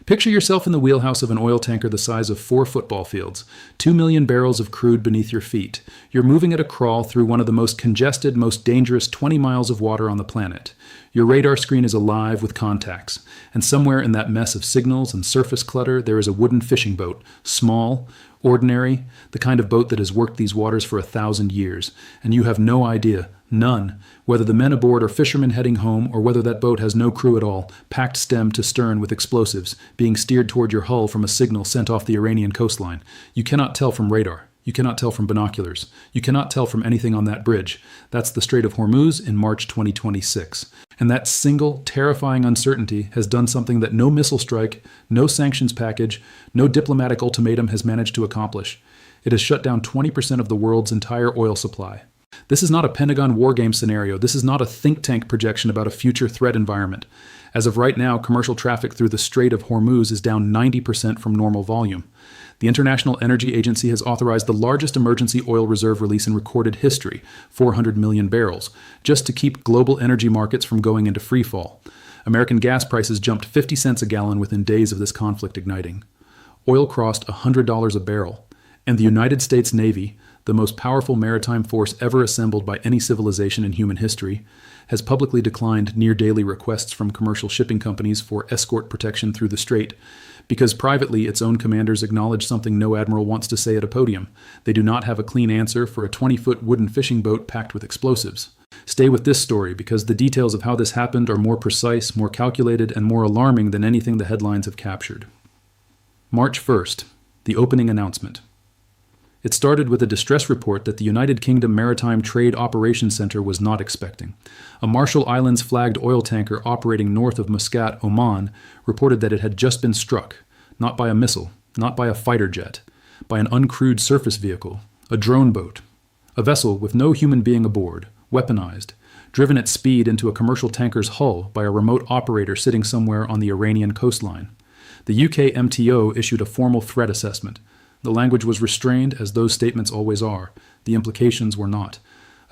Picture yourself in the wheelhouse of an oil tanker the size of 4 football fields, 2 million barrels of crude beneath your feet. You're moving at a crawl through one of the most congested, most dangerous 20 miles of water on the planet. Your radar screen is alive with contacts, and somewhere in that mess of signals and surface clutter there is a wooden fishing boat, small, ordinary, the kind of boat that has worked these waters for 1,000 years, and you have no idea, none, whether the men aboard are fishermen heading home or whether that boat has no crew at all, packed stem to stern with explosives, being steered toward your hull from a signal sent off the Iranian coastline. You cannot tell from radar. You cannot tell from binoculars. You cannot tell from anything on that bridge. That's the Strait of Hormuz in March 2026. And that single, terrifying uncertainty has done something that no missile strike, no sanctions package, no diplomatic ultimatum has managed to accomplish. It has shut down 20% of the world's entire oil supply. This is not a Pentagon war game scenario. This is not a think tank projection about a future threat environment. As of right now, commercial traffic through the Strait of Hormuz is down 90% from normal volume. The International Energy Agency has authorized the largest emergency oil reserve release in recorded history, 400 million barrels, just to keep global energy markets from going into freefall. American gas prices jumped 50 cents a gallon within days of this conflict igniting. Oil crossed $100 a barrel, and the United States Navy, the most powerful maritime force ever assembled by any civilization in human history, has publicly declined near-daily requests from commercial shipping companies for escort protection through the strait, because privately its own commanders acknowledge something no admiral wants to say at a podium. They do not have a clean answer for a 20-foot wooden fishing boat packed with explosives. Stay with this story, because the details of how this happened are more precise, more calculated, and more alarming than anything the headlines have captured. March 1st, the opening announcement. It started with a distress report that the United Kingdom Maritime Trade Operations Center was not expecting. A Marshall Islands flagged oil tanker operating north of Muscat, Oman, reported that it had just been struck, not by a missile, not by a fighter jet, by an uncrewed surface vehicle, a drone boat, a vessel with no human being aboard, weaponized, driven at speed into a commercial tanker's hull by a remote operator sitting somewhere on the Iranian coastline. The UK MTO issued a formal threat assessment. The language was restrained, as those statements always are. The implications were not.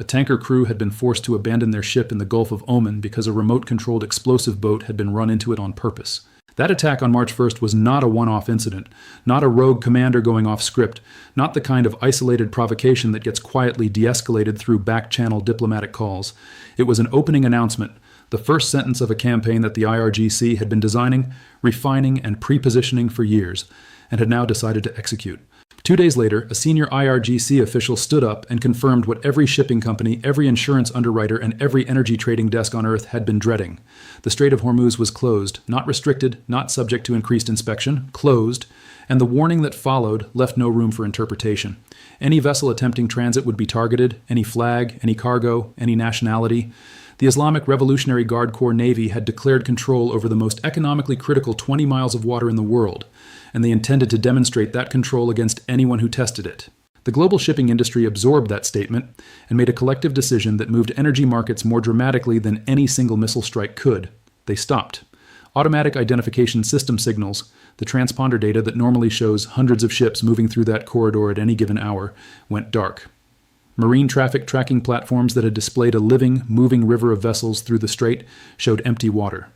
A tanker crew had been forced to abandon their ship in the Gulf of Oman because a remote-controlled explosive boat had been run into it on purpose. That attack on March 1st was not a one-off incident, not a rogue commander going off script, not the kind of isolated provocation that gets quietly de-escalated through back-channel diplomatic calls. It was an opening announcement, the first sentence of a campaign that the IRGC had been designing, refining, and pre-positioning for years, and had now decided to execute. 2 days later, a senior IRGC official stood up and confirmed what every shipping company, every insurance underwriter, and every energy trading desk on Earth had been dreading. The Strait of Hormuz was closed, not restricted, not subject to increased inspection, closed, and the warning that followed left no room for interpretation. Any vessel attempting transit would be targeted, any flag, any cargo, any nationality. The Islamic Revolutionary Guard Corps Navy had declared control over the most economically critical 20 miles of water in the world, and they intended to demonstrate that control against anyone who tested it. The global shipping industry absorbed that statement and made a collective decision that moved energy markets more dramatically than any single missile strike could. They stopped. Automatic identification system signals, the transponder data that normally shows hundreds of ships moving through that corridor at any given hour, went dark. Marine traffic tracking platforms that had displayed a living, moving river of vessels through the strait showed empty water.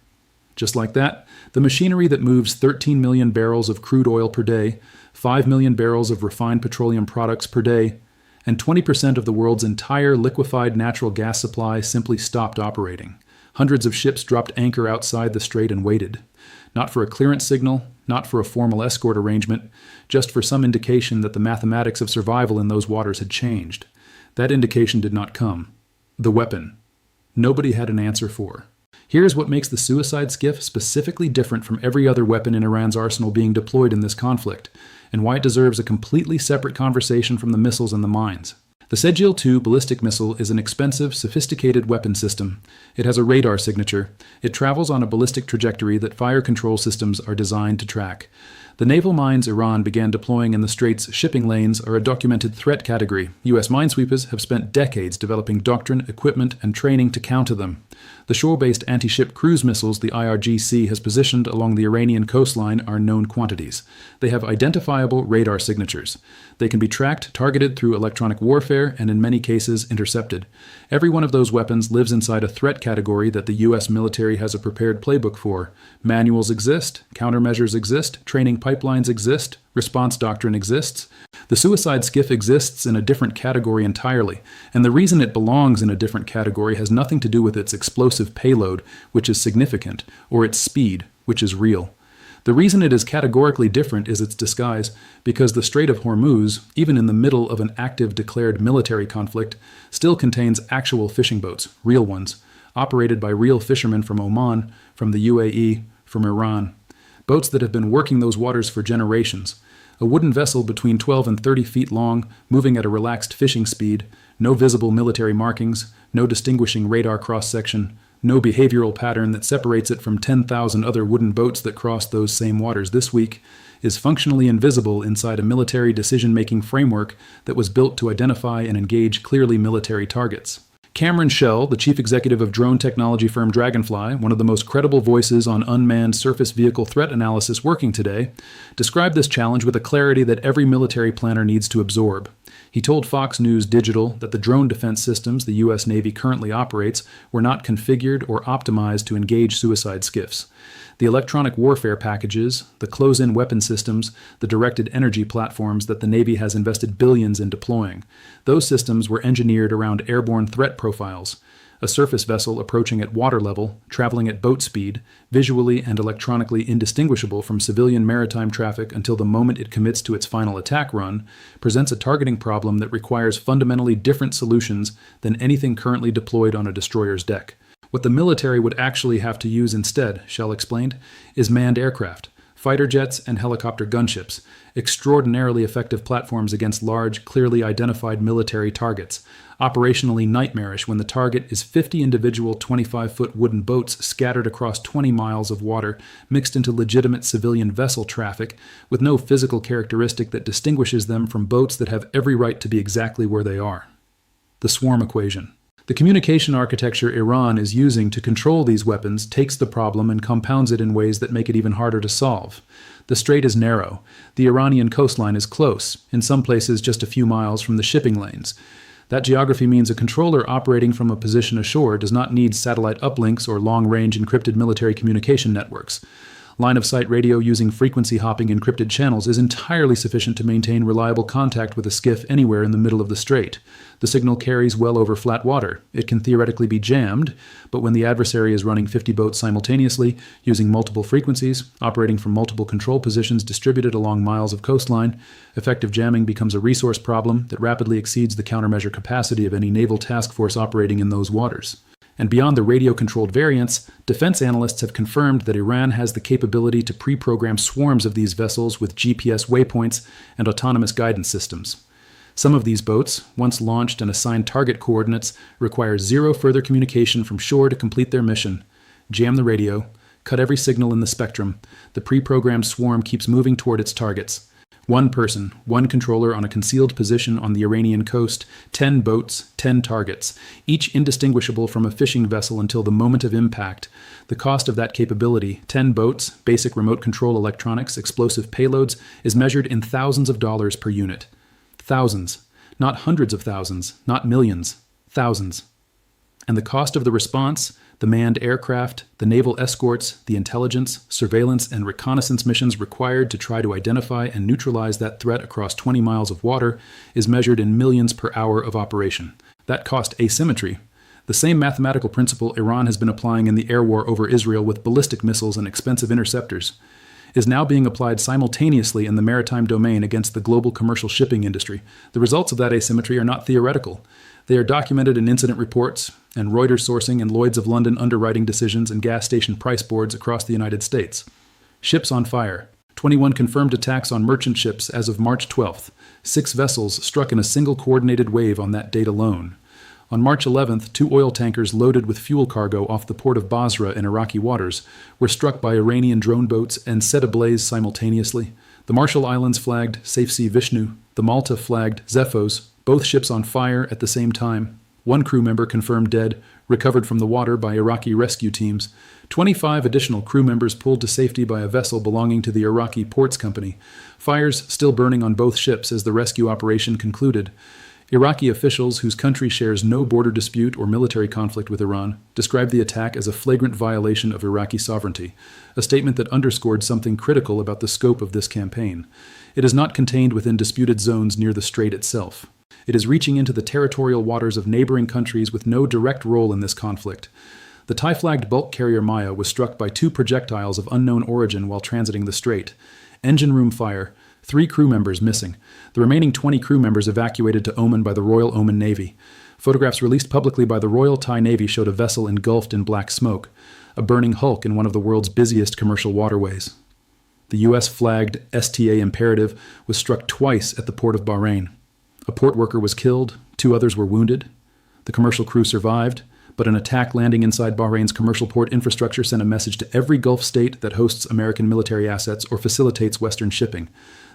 Just like that, the machinery that moves 13 million barrels of crude oil per day, 5 million barrels of refined petroleum products per day, and 20% of the world's entire liquefied natural gas supply simply stopped operating. Hundreds of ships dropped anchor outside the strait and waited. Not for a clearance signal, not for a formal escort arrangement, just for some indication that the mathematics of survival in those waters had changed. That indication did not come. The weapon. Nobody had an answer for. Here's what makes the suicide skiff specifically different from every other weapon in Iran's arsenal being deployed in this conflict, and why it deserves a completely separate conversation from the missiles and the mines. The Sejil-2 ballistic missile is an expensive, sophisticated weapon system. It has a radar signature. It travels on a ballistic trajectory that fire control systems are designed to track. The naval mines Iran began deploying in the Strait's shipping lanes are a documented threat category. U.S. minesweepers have spent decades developing doctrine, equipment, and training to counter them. The shore-based anti-ship cruise missiles the IRGC has positioned along the Iranian coastline are known quantities. They have identifiable radar signatures. They can be tracked, targeted through electronic warfare, and in many cases intercepted. Every one of those weapons lives inside a threat category that the U.S. military has a prepared playbook for. Manuals exist, countermeasures exist, training pipelines exist, response doctrine exists. The suicide skiff exists in a different category entirely, and the reason it belongs in a different category has nothing to do with its explosive payload, which is significant, or its speed, which is real. The reason it is categorically different is its disguise, because the Strait of Hormuz, even in the middle of an active declared military conflict, still contains actual fishing boats, real ones, operated by real fishermen from Oman, from the UAE, from Iran. Boats that have been working those waters for generations. A wooden vessel between 12 and 30 feet long, moving at a relaxed fishing speed, no visible military markings, no distinguishing radar cross-section, no behavioral pattern that separates it from 10,000 other wooden boats that cross those same waters this week, is functionally invisible inside a military decision-making framework that was built to identify and engage clearly military targets. Cameron Schell, the chief executive of drone technology firm Dragonfly, one of the most credible voices on unmanned surface vehicle threat analysis working today, described this challenge with a clarity that every military planner needs to absorb. He told Fox News Digital that the drone defense systems the U.S. Navy currently operates were not configured or optimized to engage suicide skiffs. The electronic warfare packages, the close-in weapon systems, the directed energy platforms that the Navy has invested billions in deploying, those systems were engineered around airborne threat profiles. A surface vessel approaching at water level, traveling at boat speed, visually and electronically indistinguishable from civilian maritime traffic until the moment it commits to its final attack run, presents a targeting problem that requires fundamentally different solutions than anything currently deployed on a destroyer's deck. What the military would actually have to use instead, Schell explained, is manned aircraft, fighter jets and helicopter gunships, extraordinarily effective platforms against large, clearly identified military targets, operationally nightmarish when the target is 50 individual 25-foot wooden boats scattered across 20 miles of water mixed into legitimate civilian vessel traffic with no physical characteristic that distinguishes them from boats that have every right to be exactly where they are. The swarm equation. The communication architecture Iran is using to control these weapons takes the problem and compounds it in ways that make it even harder to solve. The strait is narrow. The Iranian coastline is close, in some places just a few miles from the shipping lanes. That geography means a controller operating from a position ashore does not need satellite uplinks or long-range encrypted military communication networks. Line-of-sight radio using frequency-hopping encrypted channels is entirely sufficient to maintain reliable contact with a skiff anywhere in the middle of the strait. The signal carries well over flat water. It can theoretically be jammed, but when the adversary is running 50 boats simultaneously, using multiple frequencies, operating from multiple control positions distributed along miles of coastline, effective jamming becomes a resource problem that rapidly exceeds the countermeasure capacity of any naval task force operating in those waters. And beyond the radio-controlled variants, defense analysts have confirmed that Iran has the capability to pre-program swarms of these vessels with GPS waypoints and autonomous guidance systems. Some of these boats, once launched and assigned target coordinates, require zero further communication from shore to complete their mission. Jam the radio, cut every signal in the spectrum. The pre-programmed swarm keeps moving toward its targets. One person, one controller on a concealed position on the Iranian coast, 10 boats, 10 targets, each indistinguishable from a fishing vessel until the moment of impact. The cost of that capability, 10 boats, basic remote control electronics, explosive payloads, is measured in thousands of dollars per unit. Thousands. Not hundreds of thousands, not millions. Thousands. And the cost of the response, the manned aircraft, the naval escorts, the intelligence, surveillance, and reconnaissance missions required to try to identify and neutralize that threat across 20 miles of water is measured in millions per hour of operation. That cost asymmetry. The same mathematical principle Iran has been applying in the air war over Israel with ballistic missiles and expensive interceptors is now being applied simultaneously in the maritime domain against the global commercial shipping industry. The results of that asymmetry are not theoretical. They are documented in incident reports and Reuters sourcing and Lloyd's of London underwriting decisions and gas station price boards across the United States. Ships on fire. 21 confirmed attacks on merchant ships as of March 12th. 6 vessels struck in a single coordinated wave on that date alone. On March 11th, 2 oil tankers loaded with fuel cargo off the port of Basra in Iraqi waters were struck by Iranian drone boats and set ablaze simultaneously. The Marshall Islands flagged Safe Sea Vishnu. The Malta flagged Zephos, both ships on fire at the same time. 1 crew member confirmed dead. recovered from the water by Iraqi rescue teams. 25 additional crew members pulled to safety by a vessel belonging to the Iraqi Ports Company. Fires still burning on both ships as the rescue operation concluded. Iraqi officials, whose country shares no border dispute or military conflict with Iran, described the attack as a flagrant violation of Iraqi sovereignty, a statement that underscored something critical about the scope of this campaign. It is not contained within disputed zones near the strait itself. It is reaching into the territorial waters of neighboring countries with no direct role in this conflict. The Thai-flagged bulk carrier Maya was struck by 2 projectiles of unknown origin while transiting the strait. Engine room fire. 3 crew members missing. The remaining 20 crew members evacuated to Oman by the Royal Oman Navy. Photographs released publicly by the Royal Thai Navy showed a vessel engulfed in black smoke, a burning hulk in one of the world's busiest commercial waterways. The U.S.-flagged STA Imperative was struck twice at the port of Bahrain. A port worker was killed, 2 others were wounded. The commercial crew survived, but an attack landing inside Bahrain's commercial port infrastructure sent a message to every Gulf state that hosts American military assets or facilitates Western shipping.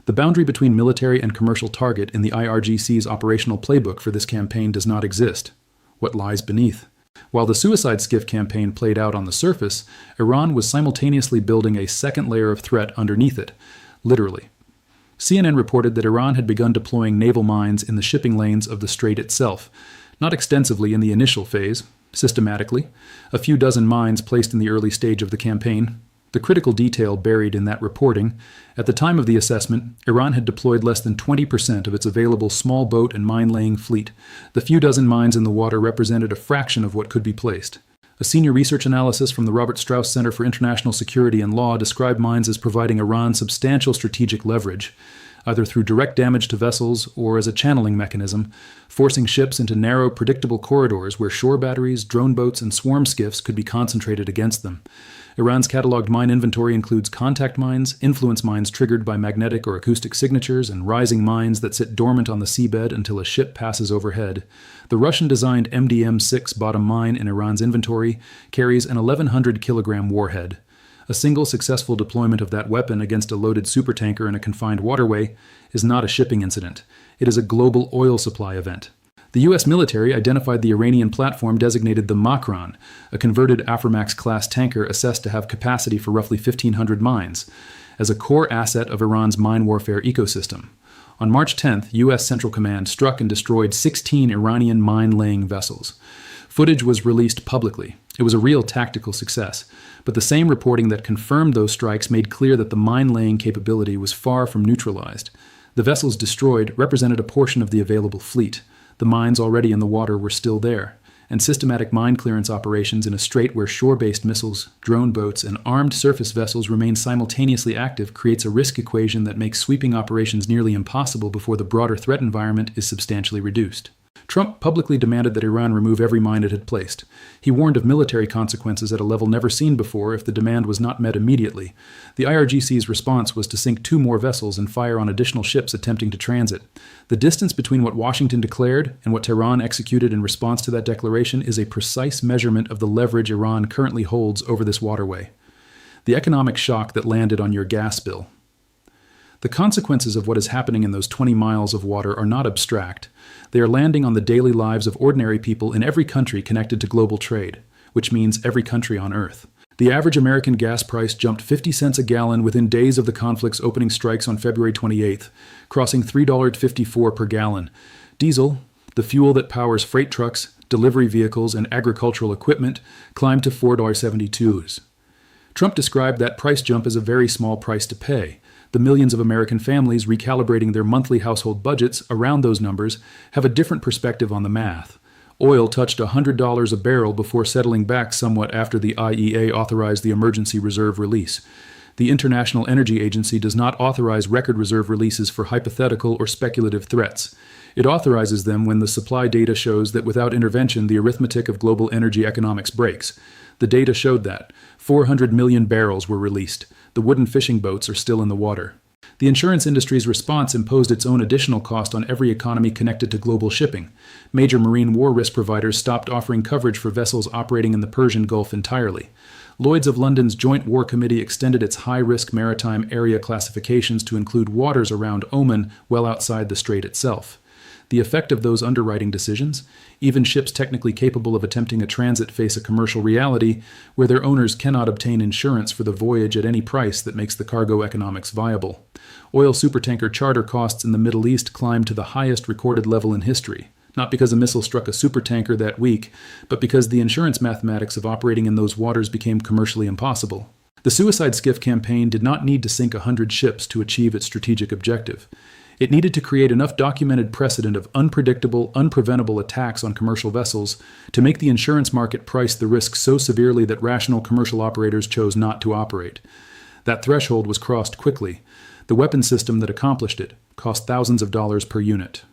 The boundary between military and commercial target in the IRGC's operational playbook for this campaign does not exist. What lies beneath? While the suicide skiff campaign played out on the surface, Iran was simultaneously building a second layer of threat underneath it, literally. CNN reported that Iran had begun deploying naval mines in the shipping lanes of the strait itself, not extensively in the initial phase, systematically, a few dozen mines placed in the early stage of the campaign. The critical detail buried in that reporting: at the time of the assessment, Iran had deployed less than 20% of its available small boat and mine-laying fleet. The few dozen mines in the water represented a fraction of what could be placed. A senior research analysis from the Robert Strauss Center for International Security and Law described mines as providing Iran substantial strategic leverage, either through direct damage to vessels or as a channeling mechanism, forcing ships into narrow, predictable corridors where shore batteries, drone boats, and swarm skiffs could be concentrated against them. Iran's cataloged mine inventory includes contact mines, influence mines triggered by magnetic or acoustic signatures, and rising mines that sit dormant on the seabed until a ship passes overhead. The Russian-designed MDM-6 bottom mine in Iran's inventory carries an 1,100-kilogram warhead. A single successful deployment of that weapon against a loaded supertanker in a confined waterway is not a shipping incident. It is a global oil supply event. The U.S. military identified the Iranian platform designated the Makran, a converted Aframax-class tanker assessed to have capacity for roughly 1,500 mines, as a core asset of Iran's mine warfare ecosystem. On March 10th, U.S. Central Command struck and destroyed 16 Iranian mine-laying vessels. Footage was released publicly. It was a real tactical success, but the same reporting that confirmed those strikes made clear that the mine-laying capability was far from neutralized. The vessels destroyed represented a portion of the available fleet. The mines already in the water were still there, and systematic mine clearance operations in a strait where shore-based missiles, drone boats, and armed surface vessels remain simultaneously active creates a risk equation that makes sweeping operations nearly impossible before the broader threat environment is substantially reduced. Trump publicly demanded that Iran remove every mine it had placed. He warned of military consequences at a level never seen before if the demand was not met immediately. The IRGC's response was to sink 2 more vessels and fire on additional ships attempting to transit. The distance between what Washington declared and what Tehran executed in response to that declaration is a precise measurement of the leverage Iran currently holds over this waterway. The economic shock that landed on your gas bill. The consequences of what is happening in those 20 miles of water are not abstract. They are landing on the daily lives of ordinary people in every country connected to global trade, which means every country on Earth. The average American gas price jumped 50 cents a gallon within days of the conflict's opening strikes on February 28th, crossing $3.54 per gallon. Diesel, the fuel that powers freight trucks, delivery vehicles, and agricultural equipment, climbed to $4.72. Trump described that price jump as a very small price to pay. The millions of American families recalibrating their monthly household budgets around those numbers have a different perspective on the math. Oil touched $100 a barrel before settling back somewhat after the IEA authorized the emergency reserve release. The International Energy Agency does not authorize record reserve releases for hypothetical or speculative threats. It authorizes them when the supply data shows that without intervention, the arithmetic of global energy economics breaks. The data showed that 400 million barrels were released. The wooden fishing boats are still in the water. The insurance industry's response imposed its own additional cost on every economy connected to global shipping. Major marine war risk providers stopped offering coverage for vessels operating in the Persian Gulf entirely. Lloyd's of London's Joint War Committee extended its high-risk maritime area classifications to include waters around Oman well outside the strait itself. The effect of those underwriting decisions? Even ships technically capable of attempting a transit face a commercial reality where their owners cannot obtain insurance for the voyage at any price that makes the cargo economics viable. Oil supertanker charter costs in the Middle East climbed to the highest recorded level in history, not because a missile struck a supertanker that week, but because the insurance mathematics of operating in those waters became commercially impossible. The suicide skiff campaign did not need to sink 100 ships to achieve its strategic objective. It needed to create enough documented precedent of unpredictable, unpreventable attacks on commercial vessels to make the insurance market price the risk so severely that rational commercial operators chose not to operate. That threshold was crossed quickly. The weapon system that accomplished it cost thousands of dollars per unit.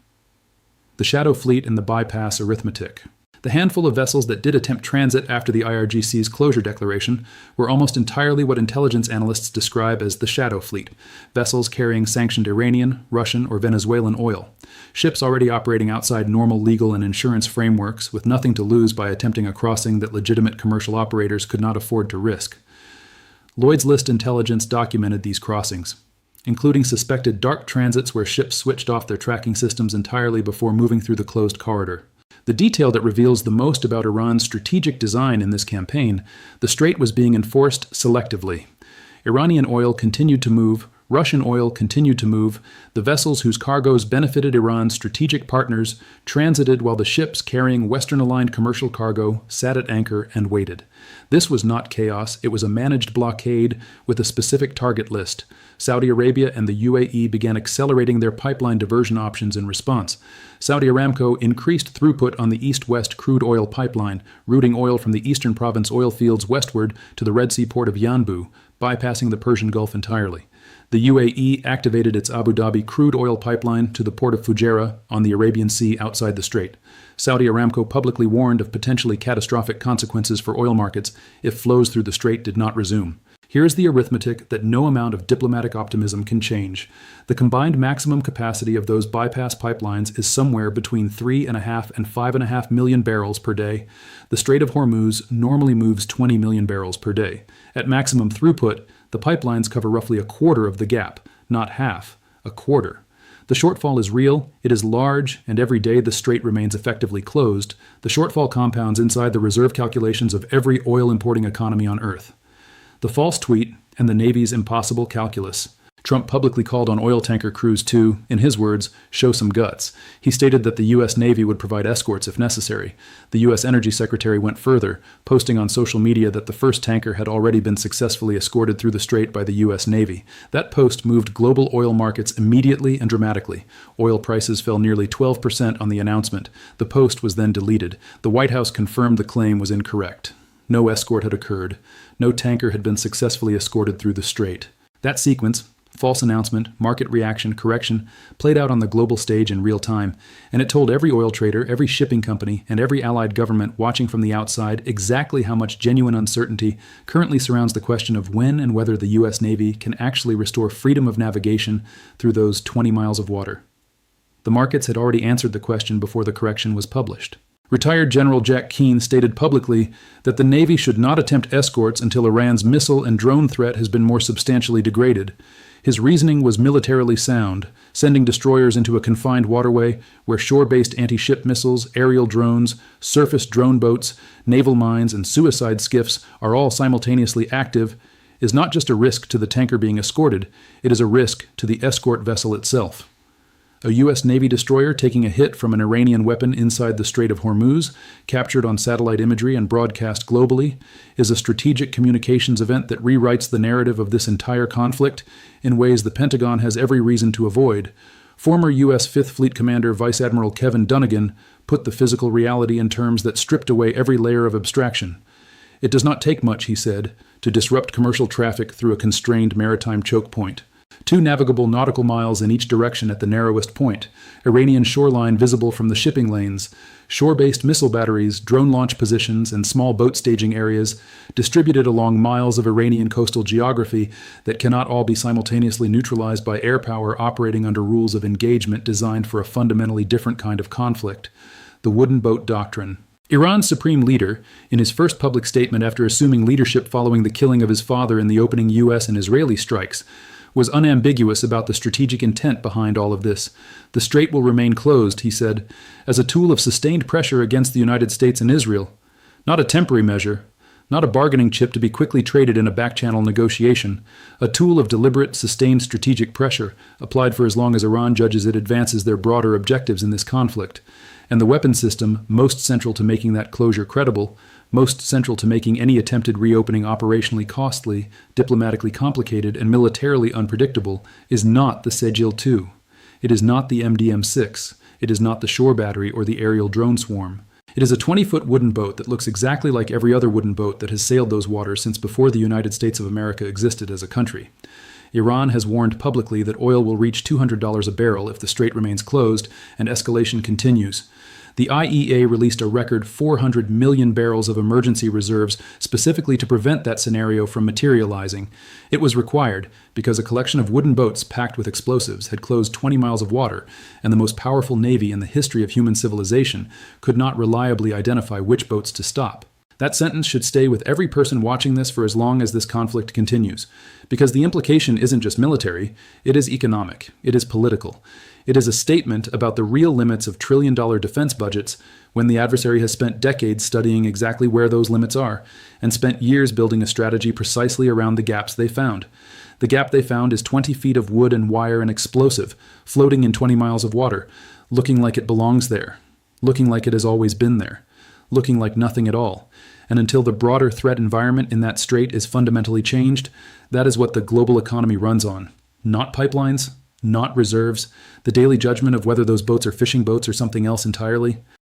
The shadow fleet and the bypass arithmetic. The handful of vessels that did attempt transit after the IRGC's closure declaration were almost entirely what intelligence analysts describe as the shadow fleet, vessels carrying sanctioned Iranian, Russian, or Venezuelan oil, ships already operating outside normal legal and insurance frameworks with nothing to lose by attempting a crossing that legitimate commercial operators could not afford to risk. Lloyd's List intelligence documented these crossings, including suspected dark transits where ships switched off their tracking systems entirely before moving through the closed corridor. The detail that reveals the most about Iran's strategic design in this campaign: the strait was being enforced selectively. Iranian oil continued to move, Russian oil continued to move, the vessels whose cargoes benefited Iran's strategic partners transited while the ships carrying Western-aligned commercial cargo sat at anchor and waited. This was not chaos, it was a managed blockade with a specific target list. Saudi Arabia and the UAE began accelerating their pipeline diversion options in response. Saudi Aramco increased throughput on the east-west crude oil pipeline, routing oil from the eastern province oil fields westward to the Red Sea port of Yanbu, bypassing the Persian Gulf entirely. The UAE activated its Abu Dhabi crude oil pipeline to the port of Fujairah on the Arabian Sea outside the strait. Saudi Aramco publicly warned of potentially catastrophic consequences for oil markets if flows through the strait did not resume. Here is the arithmetic that no amount of diplomatic optimism can change. The combined maximum capacity of those bypass pipelines is somewhere between 3.5 and 5.5 million barrels per day. The Strait of Hormuz normally moves 20 million barrels per day. At maximum throughput, the pipelines cover roughly a quarter of the gap, not half, a quarter. The shortfall is real, it is large, and every day the strait remains effectively closed. The shortfall compounds inside the reserve calculations of every oil-importing economy on Earth. The false tweet and the Navy's impossible calculus. Trump publicly called on oil tanker crews to, in his words, show some guts. He stated that the U.S. Navy would provide escorts if necessary. The U.S. Energy Secretary went further, posting on social media that the first tanker had already been successfully escorted through the strait by the U.S. Navy. That post moved global oil markets immediately and dramatically. Oil prices fell nearly 12% on the announcement. The post was then deleted. The White House confirmed the claim was incorrect. No escort had occurred. No tanker had been successfully escorted through the strait. That sequence, false announcement, market reaction, correction, played out on the global stage in real time, and it told every oil trader, every shipping company, and every allied government watching from the outside exactly how much genuine uncertainty currently surrounds the question of when and whether the U.S. Navy can actually restore freedom of navigation through those 20 miles of water. The markets had already answered the question before the correction was published. Retired General Jack Keane stated publicly that the Navy should not attempt escorts until Iran's missile and drone threat has been more substantially degraded. His reasoning was militarily sound, sending destroyers into a confined waterway where shore-based anti-ship missiles, aerial drones, surface drone boats, naval mines, and suicide skiffs are all simultaneously active is not just a risk to the tanker being escorted, it is a risk to the escort vessel itself. A U.S. Navy destroyer taking a hit from an Iranian weapon inside the Strait of Hormuz, captured on satellite imagery and broadcast globally, is a strategic communications event that rewrites the narrative of this entire conflict in ways the Pentagon has every reason to avoid. Former U.S. Fifth Fleet Commander Vice Admiral Kevin Dunnigan put the physical reality in terms that stripped away every layer of abstraction. It does not take much, he said, to disrupt commercial traffic through a constrained maritime choke point. 2 navigable nautical miles in each direction at the narrowest point, Iranian shoreline visible from the shipping lanes, shore-based missile batteries, drone launch positions, and small boat staging areas distributed along miles of Iranian coastal geography that cannot all be simultaneously neutralized by air power operating under rules of engagement designed for a fundamentally different kind of conflict. The wooden boat doctrine. Iran's supreme leader, in his first public statement after assuming leadership following the killing of his father in the opening U.S. and Israeli strikes, was unambiguous about the strategic intent behind all of this. The strait will remain closed, he said, as a tool of sustained pressure against the United States and Israel. Not a temporary measure, not a bargaining chip to be quickly traded in a back-channel negotiation, a tool of deliberate, sustained strategic pressure, applied for as long as Iran judges it advances their broader objectives in this conflict. And the weapon system, most central to making that closure credible, most central to making any attempted reopening operationally costly, diplomatically complicated, and militarily unpredictable, is not the Sejil 2. It is not the MDM-6. It is not the shore battery or the aerial drone swarm. It is a 20-foot wooden boat that looks exactly like every other wooden boat that has sailed those waters since before the United States of America existed as a country. Iran has warned publicly that oil will reach $200 a barrel if the strait remains closed and escalation continues. The IEA released a record 400 million barrels of emergency reserves specifically to prevent that scenario from materializing. It was required because a collection of wooden boats packed with explosives had closed 20 miles of water, and the most powerful navy in the history of human civilization could not reliably identify which boats to stop. That sentence should stay with every person watching this for as long as this conflict continues, because the implication isn't just military, it is economic, it is political. It is a statement about the real limits of trillion-dollar defense budgets when the adversary has spent decades studying exactly where those limits are, and spent years building a strategy precisely around the gaps they found. The gap they found is 20 feet of wood and wire and explosive, floating in 20 miles of water, looking like it belongs there, looking like it has always been there, looking like nothing at all. And until the broader threat environment in that strait is fundamentally changed, that is what the global economy runs on. Not pipelines, not reserves, the daily judgment of whether those boats are fishing boats or something else entirely.